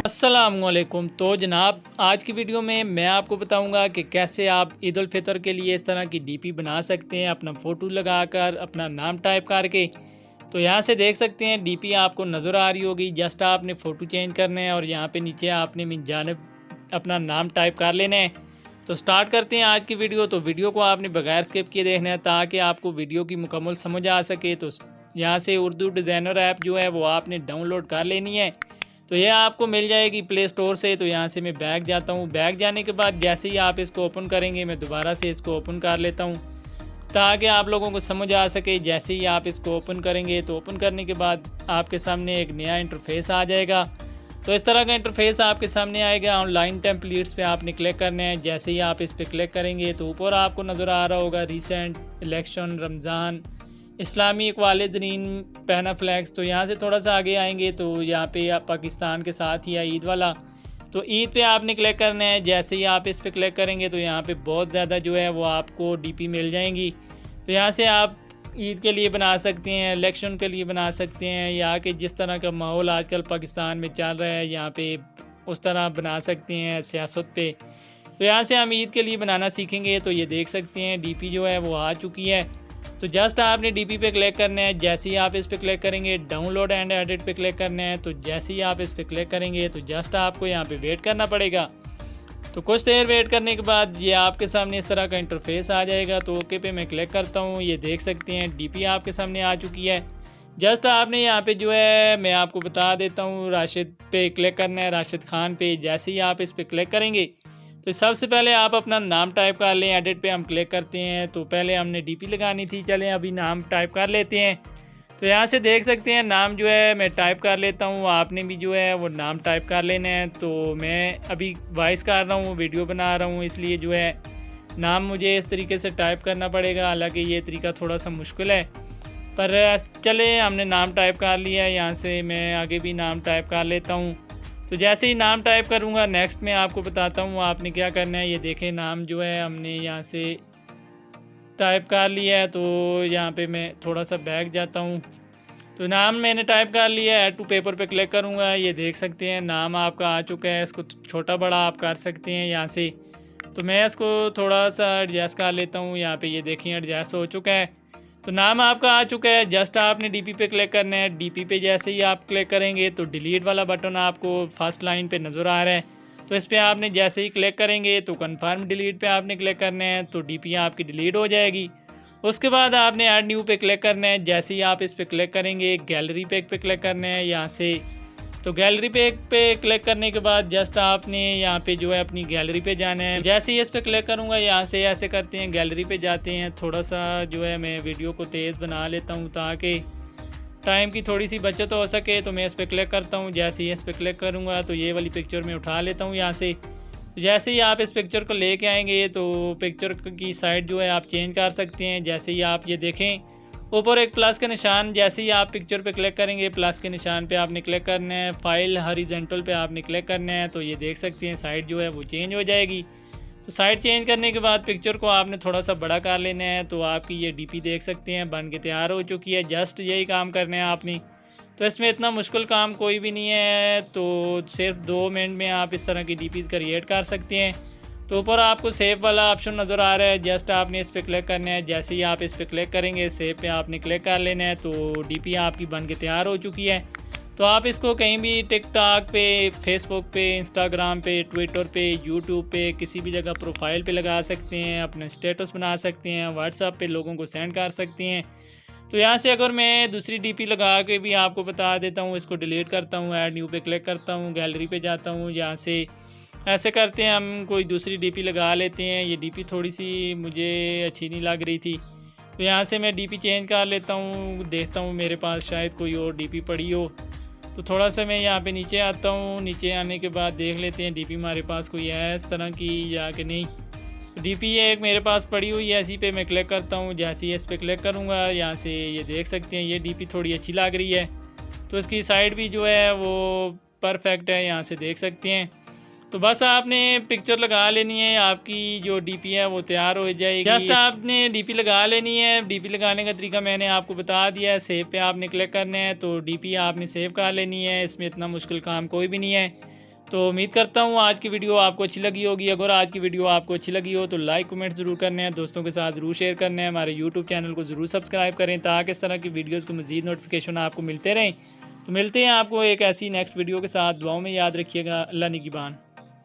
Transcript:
अस्सलामुअलैकुम। तो जनाब, आज की वीडियो में मैं आपको बताऊंगा कि कैसे आप ईद उल फितर के लिए इस तरह की डीपी बना सकते हैं अपना फ़ोटो लगाकर, अपना नाम टाइप करके। तो यहाँ से देख सकते हैं डीपी आपको नज़र आ रही होगी। जस्ट आपने फ़ोटो चेंज करना है और यहाँ पे नीचे आपने मिन जानिब अपना नाम टाइप कर लेना है। तो स्टार्ट करते हैं आज की वीडियो। तो वीडियो को आपने बगैर स्किप किए देखना है ताकि आपको वीडियो की मुकम्मल समझ आ सके। तो यहाँ से उर्दू डिज़ाइनर ऐप जो है वो आपने डाउनलोड कर लेनी है। तो ये आपको मिल जाएगी प्ले स्टोर से। तो यहाँ से मैं बैक जाता हूँ। बैक जाने के बाद जैसे ही आप इसको ओपन करेंगे, मैं दोबारा से इसको ओपन कर लेता हूँ ताकि आप लोगों को समझ आ सके। जैसे ही आप इसको ओपन करेंगे तो ओपन करने के बाद आपके सामने एक नया इंटरफेस आ जाएगा। तो इस तरह का इंटरफेस आपके सामने आएगा। ऑनलाइन टेम्पलेट्स पे आपने क्लिक करना है। जैसे ही आप इस पर क्लिक करेंगे तो ऊपर आपको नज़र आ रहा होगा रिसेंट इलेक्शन, रमज़ान, इस्लामी इक्वाले ज़रीन, पहना फ्लैक्स। तो यहाँ से थोड़ा सा आगे आएंगे तो यहाँ पे आप पाकिस्तान के साथ ही है ईद वाला। तो ईद पे आपने क्लिक करना है। जैसे ही आप इस पर क्लिक करेंगे तो यहाँ पे बहुत ज़्यादा जो है वो आपको डीपी मिल जाएंगी। तो यहाँ से आप ईद के लिए बना सकते हैं, इलेक्शन के लिए बना सकते हैं, या कि जिस तरह का माहौल आजकल पाकिस्तान में चल रहा है यहाँ पे उस तरह बना सकते हैं सियासत पे। तो यहाँ से हम ईद के लिए बनाना सीखेंगे। तो ये देख सकते हैं डीपी जो है वो आ चुकी है। तो जस्ट आपने डीपी पे क्लिक करना है। जैसे ही आप इस पर क्लिक करेंगे डाउनलोड एंड एडिट पे क्लिक करना है। तो जैसे ही आप इस पर क्लिक करेंगे तो जस्ट आपको यहाँ पे वेट करना पड़ेगा। तो कुछ देर वेट करने के बाद ये आपके सामने इस तरह का इंटरफेस आ जाएगा। तो ओके पे मैं क्लिक करता हूँ। ये देख सकते हैं डीपी आपके सामने आ चुकी है। जस्ट आपने यहाँ पे जो है मैं आपको बता देता हूँ राशिद पे क्लिक करना है, राशिद खान पे। जैसे ही आप इस पर क्लिक करेंगे तो सबसे पहले आप अपना नाम टाइप कर लें। एडिट पे हम क्लिक करते हैं। तो पहले हमने डीपी लगानी थी, चलें अभी नाम टाइप कर लेते हैं। तो यहाँ से देख सकते हैं नाम जो है मैं टाइप कर लेता हूँ। आपने भी जो है वो नाम टाइप कर लेना है। तो मैं अभी वॉइस कर रहा हूँ, वीडियो बना रहा हूँ, इसलिए जो है नाम मुझे इस तरीके से टाइप करना पड़ेगा। हालांकि ये तरीका थोड़ा सा मुश्किल है, पर चले हमने नाम टाइप कर लिया है। यहाँ से मैं आगे भी नाम टाइप कर लेता हूँ। तो जैसे ही नाम टाइप करूँगा नेक्स्ट में आपको बताता हूँ आपने क्या करना है। ये देखें नाम जो है हमने यहाँ से टाइप कर लिया है। तो यहाँ पे मैं थोड़ा सा बैक जाता हूँ। तो नाम मैंने टाइप कर लिया है। ऐड टू पेपर पे क्लिक करूँगा। ये देख सकते हैं नाम आपका आ चुका है। इसको छोटा बड़ा आप कर सकते हैं यहाँ से। तो मैं इसको थोड़ा सा एडजस्ट कर लेता हूँ। यहाँ पे ये देखें एडजस्ट हो चुका है। तो नाम आपका आ चुका है। जस्ट आपने डीपी पे क्लिक करना है। डीपी पे जैसे ही आप क्लिक करेंगे तो डिलीट वाला बटन आपको फर्स्ट लाइन पे नज़र आ रहा है। तो इस पर आपने जैसे ही क्लिक करेंगे तो कन्फर्म डिलीट पे आपने क्लिक करना है। तो डीपी आपकी डिलीट हो जाएगी। उसके बाद आपने ऐड न्यू पे क्लिक करना है। जैसे ही आप इस पर क्लिक करेंगे गैलरी पे क्लिक करना है यहाँ से। तो गैलरी पे क्लिक करने के बाद जस्ट आपने यहाँ पे जो है अपनी गैलरी पे जाना है। जैसे ही इस पर क्लिक करूँगा यहाँ से ऐसे करते हैं, गैलरी पे जाते हैं। थोड़ा सा जो है मैं वीडियो को तेज़ बना लेता हूँ ताकि टाइम की थोड़ी सी बचत हो सके। तो मैं इस पर क्लिक करता हूँ। जैसे ही इस पर क्लिक करूँगा तो ये वाली पिक्चर मैं उठा लेता हूँ यहाँ से। तो जैसे ही आप इस पिक्चर को लेके आएंगे तो पिक्चर की साइड जो है आप चेंज कर सकते हैं। जैसे ही आप ये देखें ऊपर एक प्लस का निशान, जैसे ही आप पिक्चर पे क्लिक करेंगे प्लस के निशान पे आपने क्लिक करना है। फाइल हॉरिजॉन्टल पे आपने क्लिक करना है। तो ये देख सकते हैं साइड जो है वो चेंज हो जाएगी। तो साइड चेंज करने के बाद पिक्चर को आपने थोड़ा सा बड़ा कर लेना है। तो आपकी ये डीपी देख सकते हैं बन के तैयार हो चुकी है। जस्ट यही काम करना है आपने। तो इसमें इतना मुश्किल काम कोई भी नहीं है। तो सिर्फ 2 मिनट में आप इस तरह की डीपी क्रिएट कर सकते हैं। तो ऊपर आपको सेव वाला ऑप्शन नज़र आ रहा है। जस्ट आपने इस पर क्लिक करना है। जैसे ही आप इस पर क्लिक करेंगे सेव पे आपने क्लिक कर लेना है। तो डीपी आपकी बन के तैयार हो चुकी है। तो आप इसको कहीं भी टिकटॉक पे, फेसबुक पे, इंस्टाग्राम पे, ट्विटर पे, यूट्यूब पे, किसी भी जगह प्रोफाइल पे लगा सकते हैं, अपने स्टेटस बना सकते हैं, व्हाट्सएप पे लोगों को सेंड कर सकते हैं। तो यहाँ से अगर मैं दूसरी डीपी लगा के भी आपको बता देता हूँ, इसको डिलीट करता हूँ, ऐड न्यू पे क्लिक करता हूँ, गैलरी पे जाता हूँ। यहाँ से ऐसे करते हैं हम कोई दूसरी डीपी लगा लेते हैं। ये डीपी थोड़ी सी मुझे अच्छी नहीं लग रही थी। तो यहाँ से मैं डीपी चेंज कर लेता हूँ, देखता हूँ मेरे पास शायद कोई और डीपी पड़ी हो। तो थोड़ा सा मैं यहाँ पे नीचे आता हूँ। नीचे आने के बाद देख लेते हैं डीपी हमारे पास कोई है इस तरह की या कि नहीं। तो डीपी ये एक मेरे पास पड़ी हुई है, इसी पे मैं क्लिक करता हूँ। जैसे ही इस पर क्लिक करूँगा यहाँ से ये देख सकते हैं ये डीपी थोड़ी अच्छी लग रही है। तो इसकी साइड भी जो है वो परफेक्ट है, यहाँ से देख सकते हैं। तो बस आपने पिक्चर लगा लेनी है, आपकी जो डीपी है वो तैयार हो जाएगी। जस्ट आपने डीपी लगा लेनी है। डीपी लगाने का तरीका मैंने आपको बता दिया है। सेव पे आपने क्लिक करना है। तो डीपी आपने सेव कर लेनी है। इसमें इतना मुश्किल काम कोई भी नहीं है। तो उम्मीद करता हूँ आज की वीडियो आपको अच्छी लगी होगी। अगर आज की वीडियो आपको अच्छी लगी हो तो लाइक कमेंट ज़रूर करने हैं, दोस्तों के साथ ज़रूर शेयर करने हैं, हमारे यूट्यूब चैनल को ज़रूर सब्सक्राइब करें ताकि इस तरह की वीडियोज़ को मज़ीद नोटिफिकेशन आपको मिलते रहें। तो मिलते हैं आपको एक ऐसी नेक्स्ट वीडियो के साथ। दुआओं में याद रखिएगा। अल्लाह निगहबान।